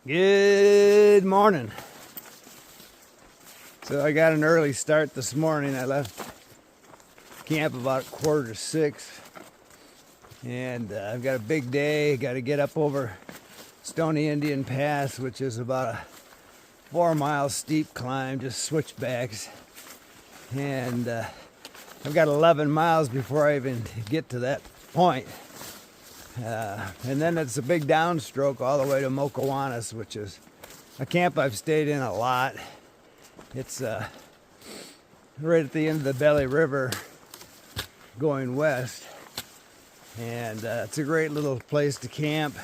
Good morning. So I got an early start this morning. I left camp about 5:45, and I've got a big day. Got to get up over Stony Indian Pass, which is about a 4-mile steep climb, just switchbacks, and I've got 11 miles before I even get to that point. And then it's a big downstroke all the way to Mokawanas, which is a camp I've stayed in a lot. It's right at the end of the Belly River going west. And it's a great little place to camp.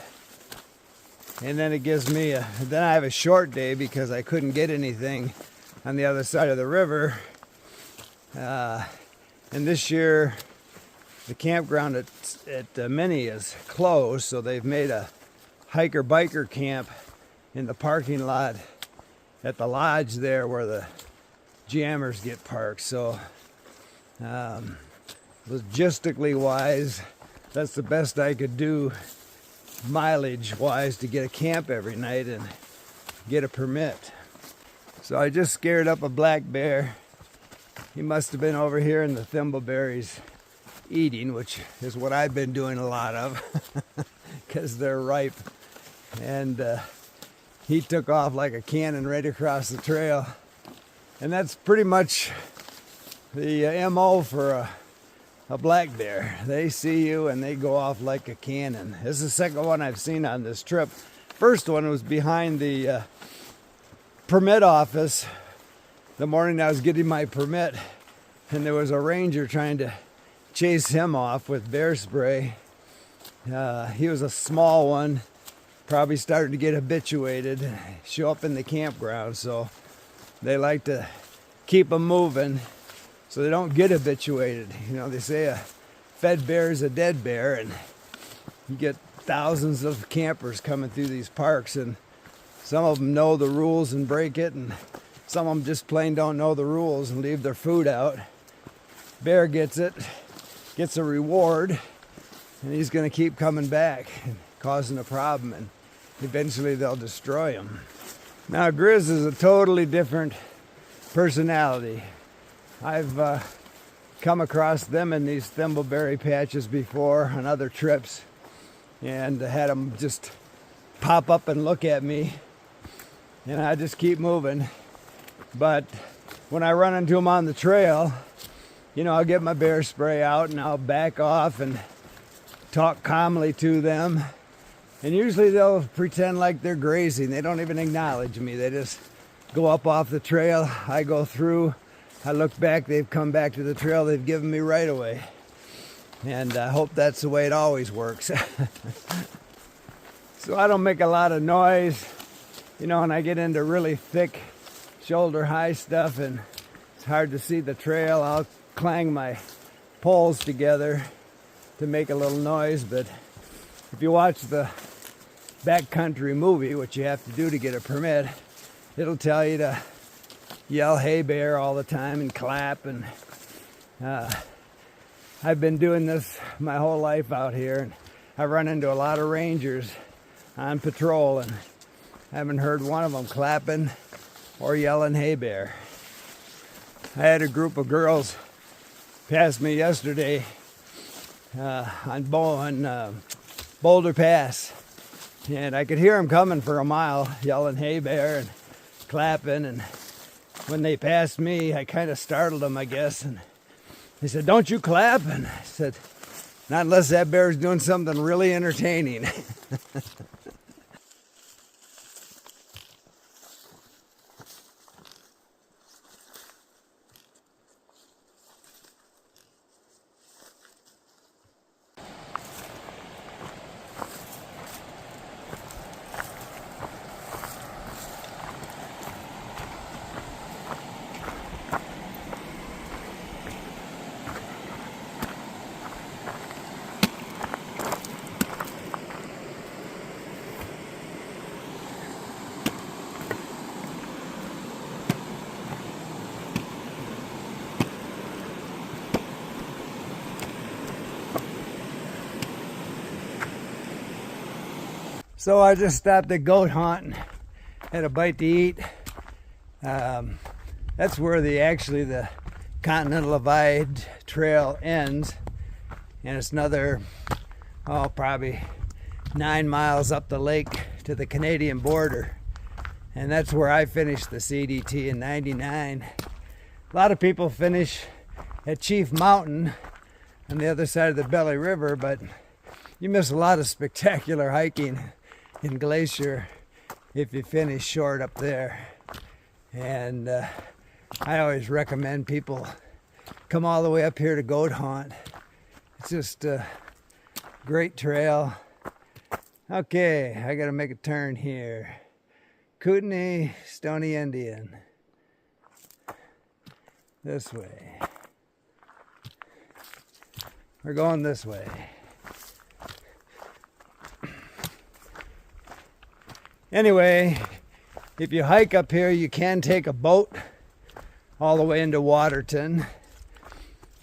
And then it gives me then I have a short day because I couldn't get anything on the other side of the river. And this year, the campground at Minnie is closed, so they've made a hiker-biker camp in the parking lot at the lodge there where the jammers get parked. So logistically wise, that's the best I could do mileage wise to get a camp every night and get a permit. So I just scared up a black bear. He must have been over here in the thimbleberries eating, which is what I've been doing a lot of because they're ripe. And he took off like a cannon right across the trail. And that's pretty much the MO for a black bear. They see you and they go off like a cannon. This is the second one I've seen on this trip. First one was behind the permit office the morning I was getting my permit, and there was a ranger trying to chase him off with bear spray. He was a small one, probably started to get habituated, show up in the campground, so they like to keep them moving so they don't get habituated. You know, they say a fed bear is a dead bear, and you get thousands of campers coming through these parks, and some of them know the rules and break it, and some of them just plain don't know the rules and leave their food out. Bear gets it, gets a reward, and he's going to keep coming back and causing a problem, and eventually they'll destroy him. Now, Grizz is a totally different personality. I've come across them in these thimbleberry patches before on other trips, and had them just pop up and look at me, and I just keep moving. But when I run into them on the trail, you know, I'll get my bear spray out and I'll back off and talk calmly to them. And usually they'll pretend like they're grazing. They don't even acknowledge me. They just go up off the trail. I go through. I look back. They've come back to the trail. They've given me right away. And I hope that's the way it always works. So I don't make a lot of noise. You know, when I get into really thick shoulder high stuff and it's hard to see the trail, I'll clang my poles together to make a little noise. But if you watch the backcountry movie, which you have to do to get a permit, it'll tell you to yell "Hey bear" all the time and clap. And I've been doing this my whole life out here, and I run into a lot of rangers on patrol, and I haven't heard one of them clapping or yelling "Hey bear." I had a group of girls pass me yesterday on Boulder Pass, and I could hear them coming for a mile, yelling "Hey bear" and clapping. And when they passed me, I kind of startled them, I guess, and they said, "Don't you clap?" And I said, "Not unless that bear's doing something really entertaining." So I just stopped at Goat Hunt and had a bite to eat. That's where the Continental Divide Trail ends, and it's another, probably 9 miles up the lake to the Canadian border, and that's where I finished the CDT in '99. A lot of people finish at Chief Mountain on the other side of the Belly River, but you miss a lot of spectacular hiking in Glacier if you finish short up there. And I always recommend people come all the way up here to Goat Hunt. It's just a great trail. Okay, I gotta make a turn here. Kootenai, Stony Indian. This way. We're going this way. Anyway, if you hike up here, you can take a boat all the way into Waterton.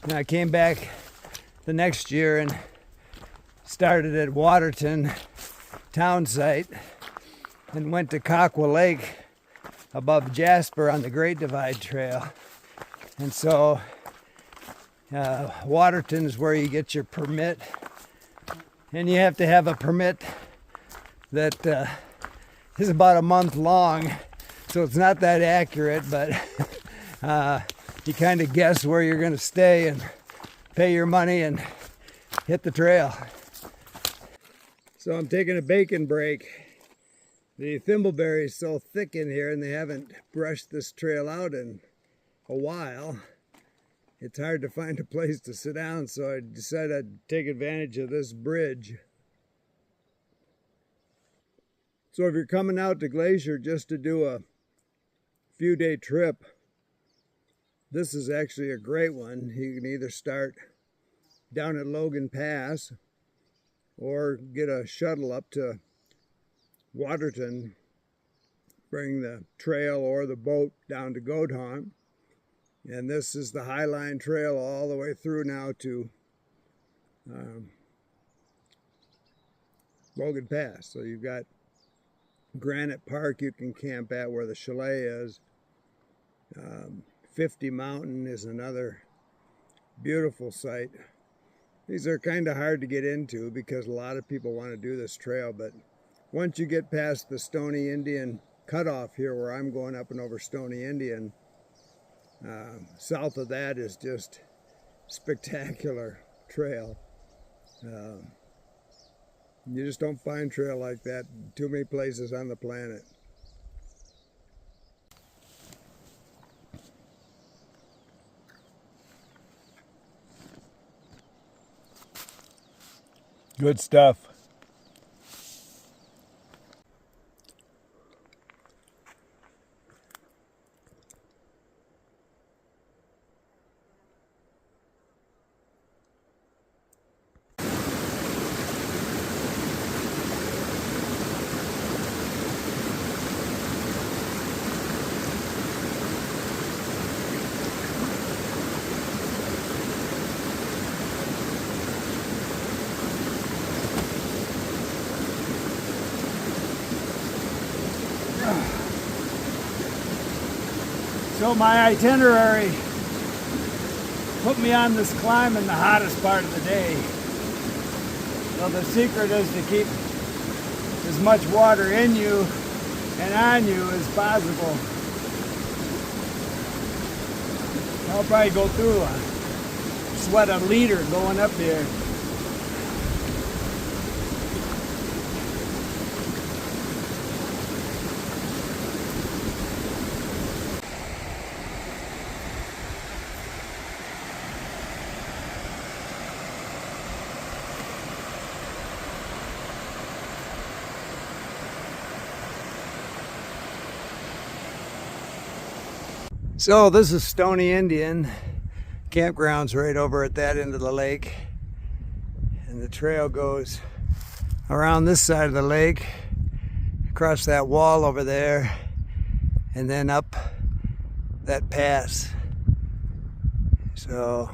And I came back the next year and started at Waterton town site and went to Kakwa Lake above Jasper on the Great Divide Trail. And so Waterton is where you get your permit, and you have to have a permit that is about a month long, so it's not that accurate, but you kind of guess where you're going to stay and pay your money and hit the trail. So I'm taking a bacon break. The thimbleberry is so thick in here and they haven't brushed this trail out in a while. It's hard to find a place to sit down, so I decided I'd take advantage of this bridge. So if you're coming out to Glacier just to do a few day trip, this is actually a great one. You can either start down at Logan Pass or get a shuttle up to Waterton, bring the trail or the boat down to Goat Hunt. And this is the Highline Trail all the way through now to Logan Pass. So you've got Granite Park you can camp at where the chalet is. 50 Mountain is another beautiful site. These are kind of hard to get into because a lot of people want to do this trail, but once you get past the Stony Indian cutoff here where I'm going up and over Stony Indian, south of that is just spectacular trail. You just don't find trail like that too many places on the planet. Good stuff. So my itinerary put me on this climb in the hottest part of the day. So the secret is to keep as much water in you and on you as possible. I'll probably go through a sweat a liter going up here. So this is Stony Indian. Campground's right over at that end of the lake. And the trail goes around this side of the lake, across that wall over there, and then up that pass. So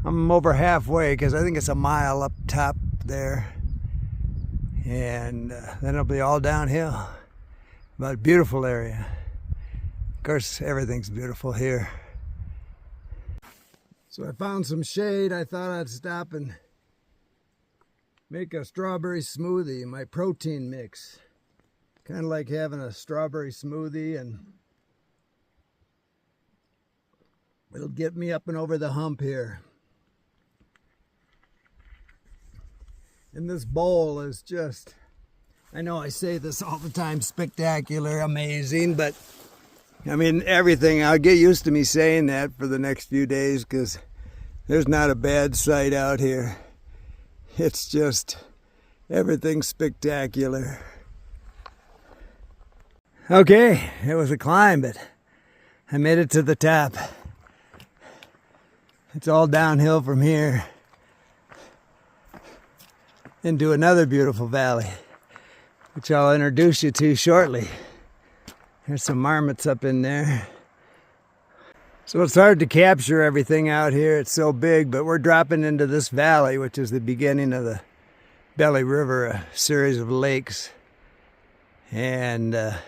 I'm over halfway because I think it's a mile up top there. and then it'll be all downhill. But a beautiful area. Of course, everything's beautiful here. So I found some shade. I thought I'd stop and make a strawberry smoothie, my protein mix. Kind of like having a strawberry smoothie, and it'll get me up and over the hump here. And this bowl is just, I know I say this all the time, spectacular, amazing, but I mean everything. I'll get used to me saying that for the next few days, because there's not a bad sight out here. It's just everything spectacular. Okay, it was a climb, but I made it to the top. It's all downhill from here into another beautiful valley, which I'll introduce you to shortly. There's some marmots up in there. So it's hard to capture everything out here. It's so big, but we're dropping into this valley, which is the beginning of the Belly River, a series of lakes. And a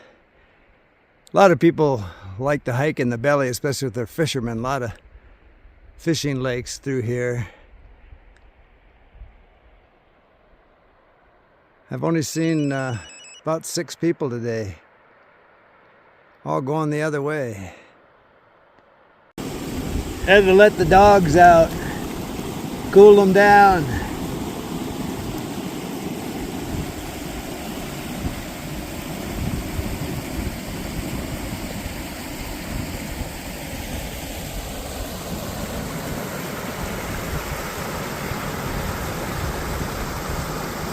lot of people like to hike in the Belly, especially if they're fishermen. A lot of fishing lakes through here. I've only seen about 6 people today, all going the other way. Had to let the dogs out, cool them down.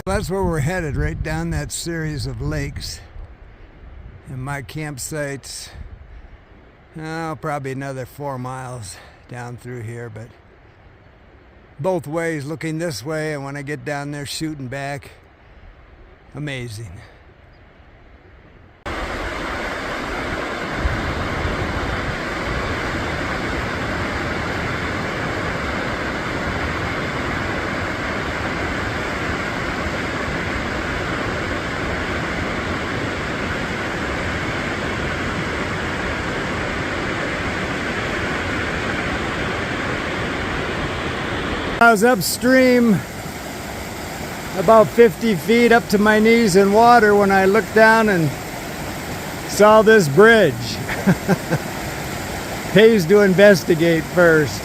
That's where we're headed, right down that series of lakes. And my campsite's probably another 4 miles down through here, but both ways, looking this way, and when I get down there shooting back, amazing. I was upstream about 50 feet up to my knees in water when I looked down and saw this bridge. Pays to investigate first.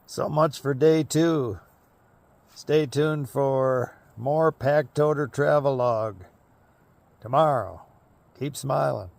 So much for day 2. Stay tuned for more PACKTOTER travel log tomorrow. Keep smiling.